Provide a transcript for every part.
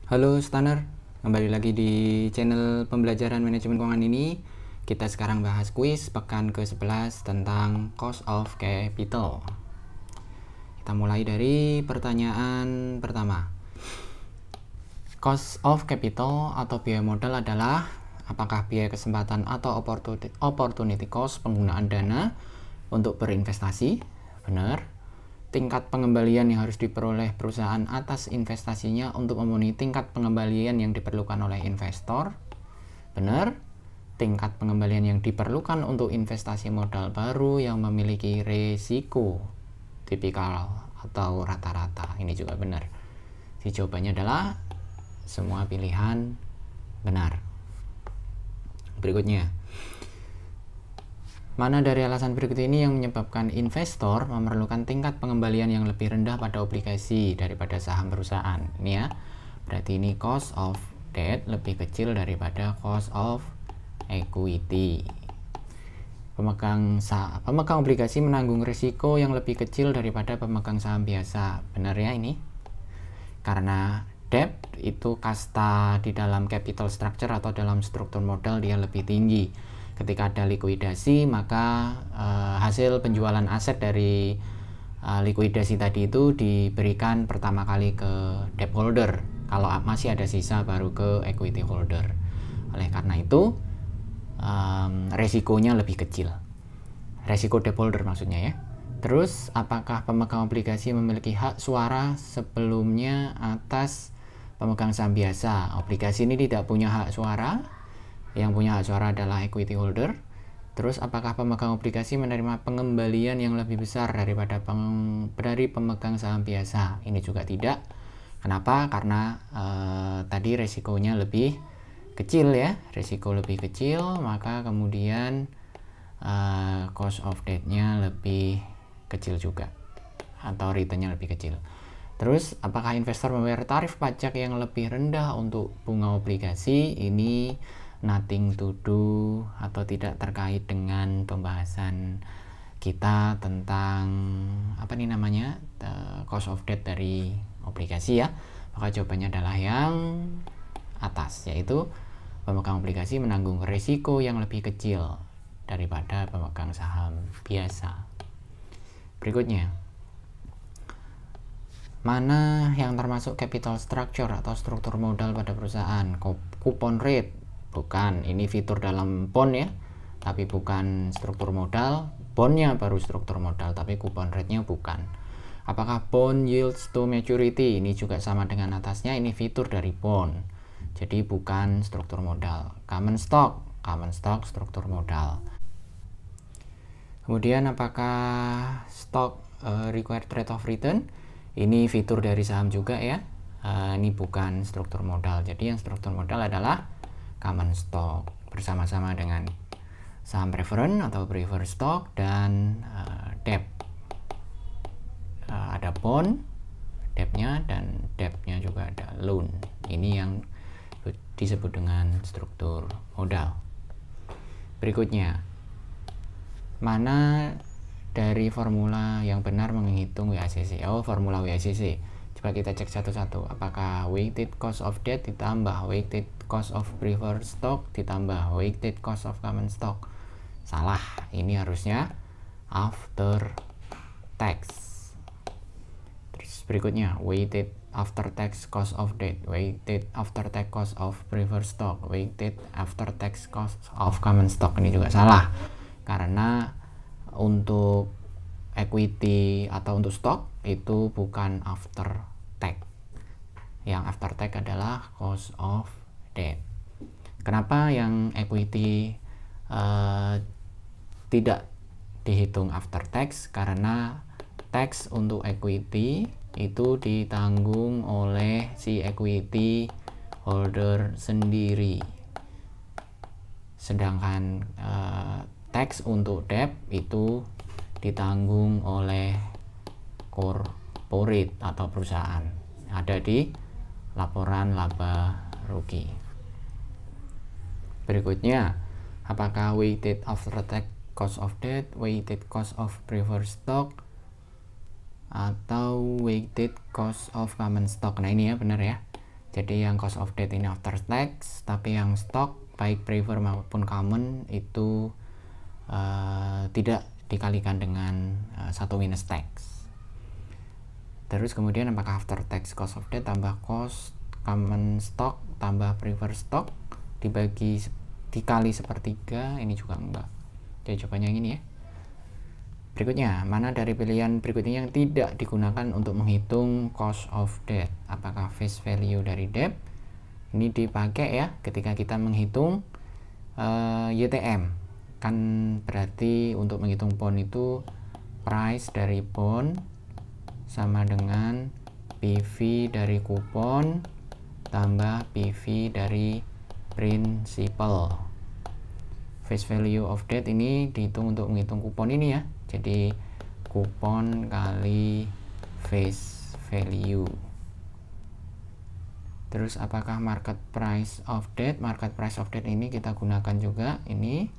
Halo Staner, kembali lagi di channel pembelajaran manajemen keuangan ini. Kita sekarang bahas kuis pekan ke-11 tentang cost of capital. Kita mulai dari pertanyaan pertama. Cost of capital atau biaya modal adalah apakah biaya kesempatan atau opportunity cost penggunaan dana untuk berinvestasi? Benar. Tingkat pengembalian yang harus diperoleh perusahaan atas investasinya untuk memenuhi tingkat pengembalian yang diperlukan oleh investor. Benar. Tingkat pengembalian yang diperlukan untuk investasi modal baru yang memiliki risiko tipikal atau rata-rata. Ini juga benar. Si jawabannya adalah semua pilihan benar. Berikutnya, mana dari alasan berikut ini yang menyebabkan investor memerlukan tingkat pengembalian yang lebih rendah pada obligasi daripada saham perusahaan? Ini ya, berarti ini cost of debt lebih kecil daripada cost of equity. Pemegang obligasi menanggung risiko yang lebih kecil daripada pemegang saham biasa. Benar ya ini? Karena debt itu kasta di dalam capital structure atau dalam struktur modal dia lebih tinggi. Ketika ada likuidasi, maka hasil penjualan aset dari likuidasi tadi itu diberikan pertama kali ke debt holder. Kalau masih ada sisa baru ke equity holder. Oleh karena itu, resikonya lebih kecil. Resiko debt holder maksudnya ya. Terus, apakah pemegang obligasi memiliki hak suara sebelumnya atas pemegang saham biasa? Obligasi ini tidak punya hak suara. Yang punya hak suara adalah equity holder. Terus apakah pemegang obligasi menerima pengembalian yang lebih besar daripada dari pemegang saham biasa? Ini juga tidak. Kenapa? Karena tadi resikonya lebih kecil ya, resiko lebih kecil, maka kemudian cost of debt-nya lebih kecil juga, atau return-nya lebih kecil. Terus apakah investor membayar tarif pajak yang lebih rendah untuk bunga obligasi? Ini nothing to do atau tidak terkait dengan pembahasan kita tentang apa nih namanya cost of debt dari obligasi ya. Maka jawabannya adalah yang atas, yaitu pemegang obligasi menanggung risiko yang lebih kecil daripada pemegang saham biasa. Berikutnya, mana yang termasuk capital structure atau struktur modal pada perusahaan? Coupon rate? Bukan, ini fitur dalam bond ya, tapi bukan struktur modal. Bondnya baru struktur modal, tapi coupon rate-nya bukan. Apakah bond yields to maturity? Ini juga sama dengan atasnya, ini fitur dari bond, jadi bukan struktur modal. Common stock struktur modal. Kemudian apakah stock required rate of return? Ini fitur dari saham juga ya. Ini bukan struktur modal. Jadi yang struktur modal adalah common stock bersama-sama dengan saham preference atau preferred stock dan debt. Ada bond, debt-nya, dan debt-nya juga ada loan. Ini yang disebut dengan struktur modal. Berikutnya, mana dari formula yang benar menghitung WACC? Oh, formula WACC. Coba kita cek satu-satu. Apakah weighted cost of debt ditambah weighted cost of preferred stock ditambah weighted cost of common stock? Salah. Ini harusnya after tax. Terus berikutnya, weighted after tax cost of debt, weighted after tax cost of preferred stock, weighted after tax cost of common stock. Ini juga salah. Karena untuk equity atau untuk stock itu bukan after tax. Yang after tax adalah cost of debt. Kenapa yang equity tidak dihitung after tax? Karena tax untuk equity itu ditanggung oleh si equity holder sendiri. Sedangkan tax untuk debt itu ditanggung oleh corporate atau perusahaan. Ada di laporan laba rugi. Berikutnya, apakah weighted after tax cost of debt, weighted cost of preferred stock, atau weighted cost of common stock? Nah ini ya benar ya. Jadi yang cost of debt ini after tax, tapi yang stock baik preferred maupun common itu tidak dikalikan dengan 1 minus tax. Terus kemudian apakah after tax cost of debt tambah cost common stock tambah preferred stock dikali sepertiga, ini juga enggak. Jadi jawabannya yang ini ya. Berikutnya, mana dari pilihan berikutnya yang tidak digunakan untuk menghitung cost of debt? Apakah face value dari debt ini dipakai ya ketika kita menghitung YTM? Kan berarti untuk menghitung bond itu price dari bond sama dengan PV dari kupon tambah PV dari principal. Face value of debt ini dihitung untuk menghitung kupon ini ya. Jadi kupon kali face value. Terus apakah market price of debt? Market price of debt ini kita gunakan juga ini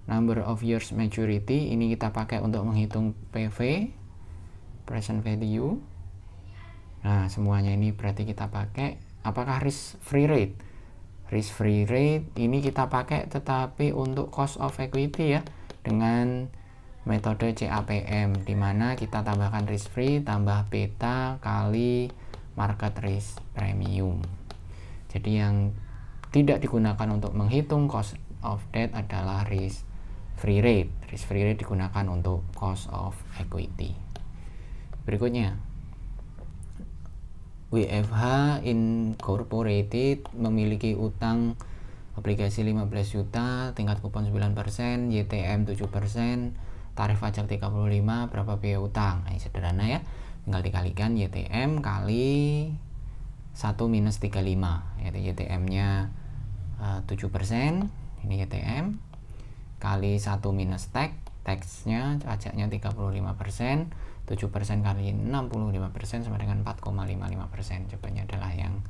number of years maturity, ini kita pakai untuk menghitung PV, present value. Nah, semuanya ini berarti kita pakai. Apakah risk free rate? Risk free rate ini kita pakai tetapi untuk cost of equity ya, dengan metode CAPM, di mana kita tambahkan risk free tambah beta kali market risk premium. Jadi yang tidak digunakan untuk menghitung cost of debt adalah risk free rate. Risk free rate digunakan untuk cost of equity. Berikutnya, WFH Incorporated memiliki utang obligasi 15 juta, tingkat kupon 9%, YTM 7%, tarif pajak 35, berapa biaya utang? Nah, ini sederhana ya, tinggal dikalikan YTM kali 1 minus 35, yaitu YTM nya 7%, ini YTM kali 1 minus tax-nya pajaknya 35%, 7% kali 65% sama dengan 4,55%. Jawabannya adalah yang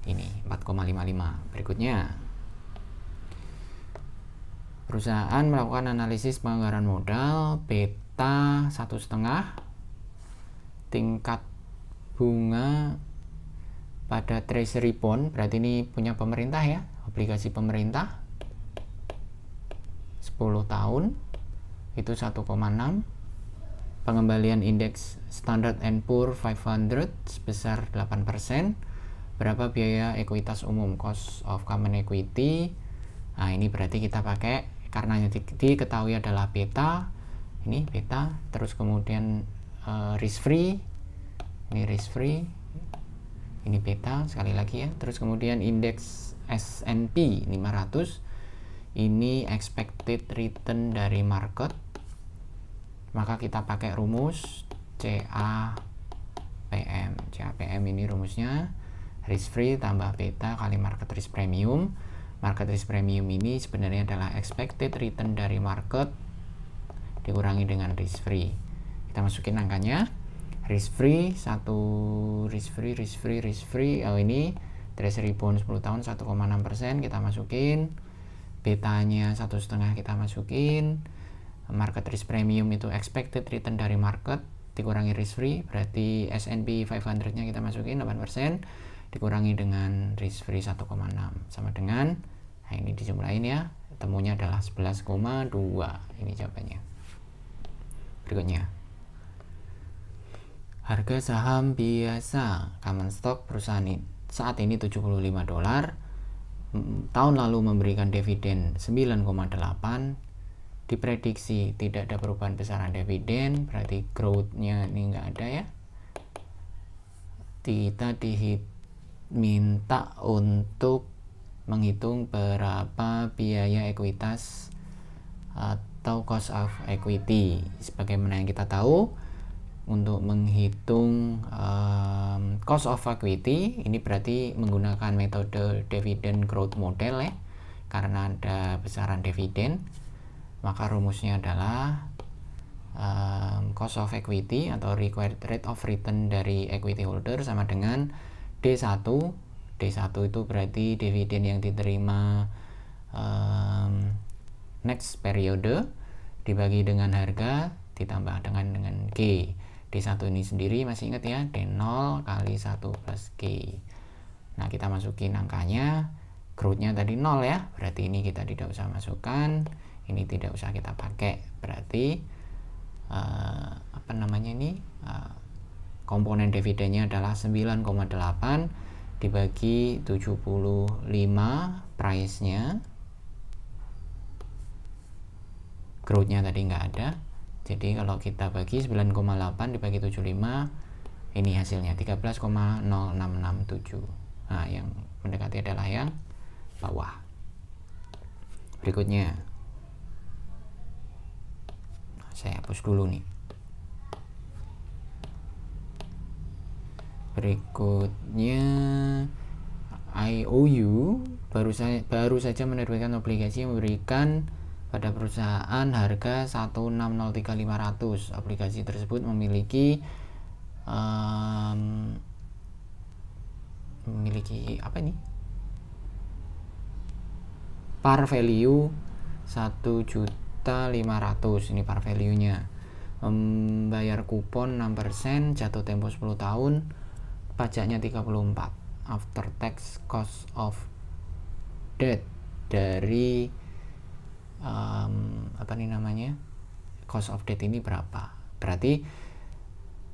ini, 4,55. Berikutnya, perusahaan melakukan analisis penganggaran modal beta 1,5, tingkat bunga pada treasury bond, berarti ini punya pemerintah ya, obligasi pemerintah 10 tahun itu 1,6, pengembalian indeks Standard & Poor 500 sebesar 8%, berapa biaya ekuitas umum, cost of common equity. Nah, ini berarti kita pakai, karena yang diketahui adalah beta, ini beta, terus kemudian risk free, ini risk free, ini beta sekali lagi ya, terus kemudian indeks S&P 500, ini expected return dari market, maka kita pakai rumus CAPM. CAPM ini rumusnya risk free tambah beta kali market risk premium. Market risk premium ini sebenarnya adalah expected return dari market dikurangi dengan risk free. Kita masukin angkanya. Risk free, risk free. Oh, ini treasury bond 10 tahun 1,6%, kita masukin. Betanya 1,5 kita masukin. Market risk premium itu expected return dari market dikurangi risk free, berarti S&P 500 nya kita masukin 8% dikurangi dengan risk free 1,6 sama dengan, nah ini dijumlahin ya, temunya adalah 11,2. Ini jawabannya. Berikutnya, harga saham biasa common stock perusahaan ini saat ini $75, tahun lalu memberikan dividen 9,8, diprediksi tidak ada perubahan besaran dividen, berarti growth-nya ini enggak ada ya. Kita diminta untuk menghitung berapa biaya ekuitas atau cost of equity. Sebagaimana yang kita tahu, untuk menghitung cost of equity ini berarti menggunakan metode dividend growth model ya, karena ada besaran dividen. Maka rumusnya adalah cost of equity atau required rate of return dari equity holder sama dengan D1. D1 itu berarti dividen yang diterima next periode dibagi dengan harga ditambah dengan G. D1 ini sendiri masih ingat ya, D0 kali 1 plus G. Nah, kita masukin angkanya, growth-nya tadi 0 ya, berarti ini kita tidak usah masukkan, ini tidak usah kita pakai, berarti apa namanya ini, komponen dividennya adalah 9,8 dibagi 75 price-nya, growth-nya tadi nggak ada, jadi kalau kita bagi 9,8 dibagi 75, ini hasilnya 13,0667. Nah, yang mendekati adalah yang bawah. Berikutnya, saya hapus dulu nih. Berikutnya, IOU baru saja menerbitkan obligasi yang memberikan pada perusahaan harga 1603500. Obligasi tersebut memiliki apa ini? Par value 1.500.000, ini par value-nya. Membayar kupon 6%, jatuh tempo 10 tahun, pajaknya 34. After tax cost of debt dari apa nih namanya? Cost of debt ini berapa? Berarti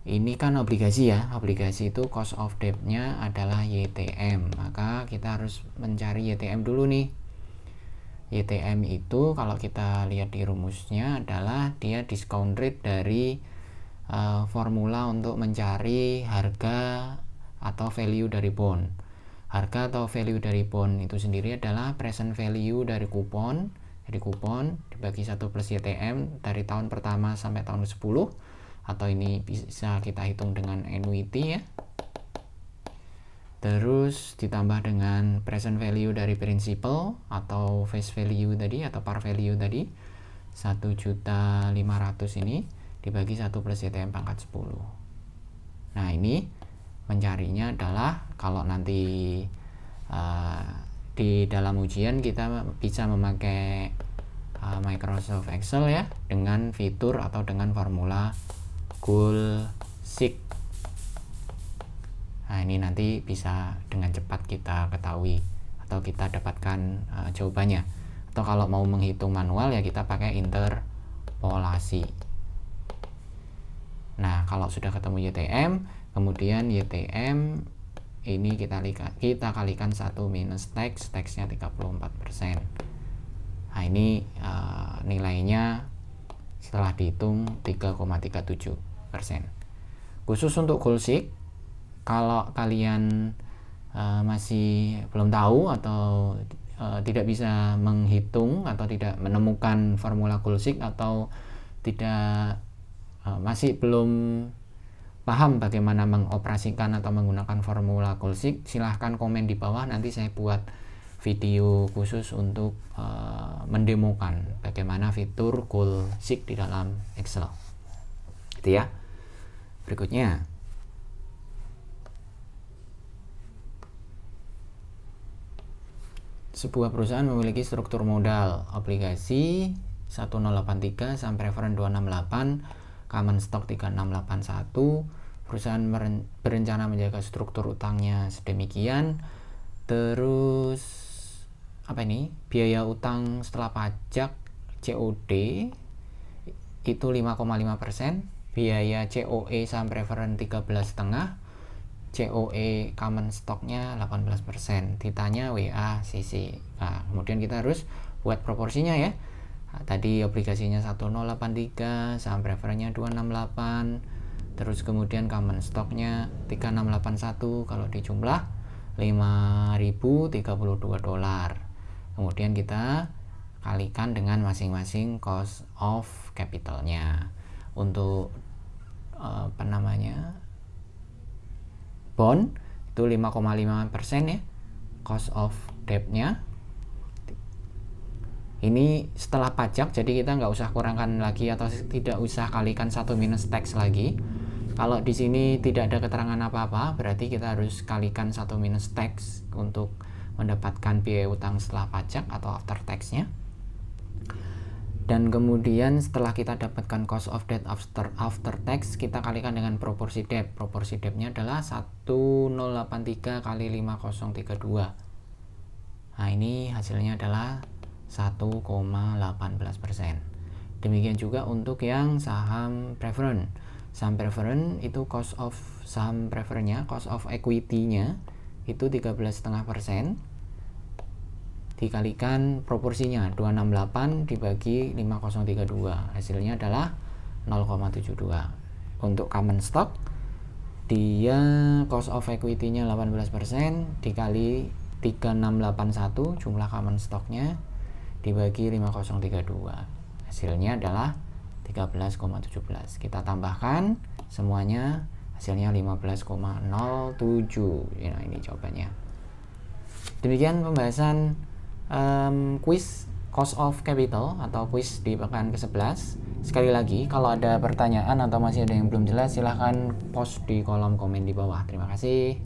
ini kan obligasi ya, obligasi itu cost of debt-nya adalah YTM, maka kita harus mencari YTM dulu nih. YTM itu kalau kita lihat di rumusnya adalah dia discount rate dari formula untuk mencari harga atau value dari bond. Harga atau value dari bond itu sendiri adalah present value dari kupon, jadi kupon dibagi 1 plus YTM dari tahun pertama sampai tahun ke-10, atau ini bisa kita hitung dengan annuity ya, terus ditambah dengan present value dari principal atau face value tadi atau par value tadi 1.500.000 ini dibagi 1 plus YTM pangkat 10. Nah, ini mencarinya adalah kalau nanti di dalam ujian kita bisa memakai Microsoft Excel ya, dengan fitur atau dengan formula Cool-Seek. Nah, ini nanti bisa dengan cepat kita ketahui atau kita dapatkan jawabannya. Atau kalau mau menghitung manual ya kita pakai interpolasi. Nah, kalau sudah ketemu YTM, kemudian YTM ini kita kalikan 1 minus tax-nya 34%. Nah, ini nilainya setelah dihitung 3,37%. Khusus untuk Cool-Seek, kalau kalian masih belum tahu atau tidak bisa menghitung atau tidak menemukan formula Cool-Seek atau tidak masih belum paham bagaimana mengoperasikan atau menggunakan formula Cool-Seek, silahkan komen di bawah, nanti saya buat video khusus untuk mendemokan bagaimana fitur Cool-Seek di dalam Excel. Itu ya. Berikutnya, sebuah perusahaan memiliki struktur modal obligasi 1083, saham preferen 268, common stock 3681. Perusahaan berencana menjaga struktur utangnya sedemikian. Terus apa ini? Biaya utang setelah pajak COD itu 5,5%, biaya COE saham preferen 13,5%, COE common stocknya 18%. Ditanya WACC. Nah, kemudian kita harus buat proporsinya ya. Nah, tadi obligasinya 1083, saham preferennya 268, terus kemudian common stocknya 3681, kalau dijumlah 5.032 dolar. Kemudian kita kalikan dengan masing-masing cost of capitalnya. Untuk apa namanya, bond itu 5,5% ya, cost of debt-nya. Ini setelah pajak, jadi kita nggak usah kurangkan lagi atau tidak usah kalikan 1 minus tax lagi. Kalau di sini tidak ada keterangan apa-apa, berarti kita harus kalikan 1 minus tax untuk mendapatkan biaya utang setelah pajak atau after tax-nya. Dan kemudian setelah kita dapatkan cost of debt after tax, kita kalikan dengan proporsi debt. Proporsi debt-nya adalah 1083 kali 5032. Nah, ini hasilnya adalah 1,18%. Demikian juga untuk yang saham preference. Saham preference itu cost of saham preference-nya, cost of equity-nya itu 13,5%. Dikalikan proporsinya 268 dibagi 5032, hasilnya adalah 0,72. Untuk common stock, dia cost of equity-nya 18% dikali 3681 jumlah common stock-nya dibagi 5032, hasilnya adalah 13,17. Kita tambahkan semuanya, hasilnya 15,07. Nah, ini jawabannya. Demikian pembahasan quiz cost of capital atau quiz di pekan ke-11. Sekali lagi, kalau ada pertanyaan atau masih ada yang belum jelas, silahkan post di kolom komen di bawah. Terima kasih.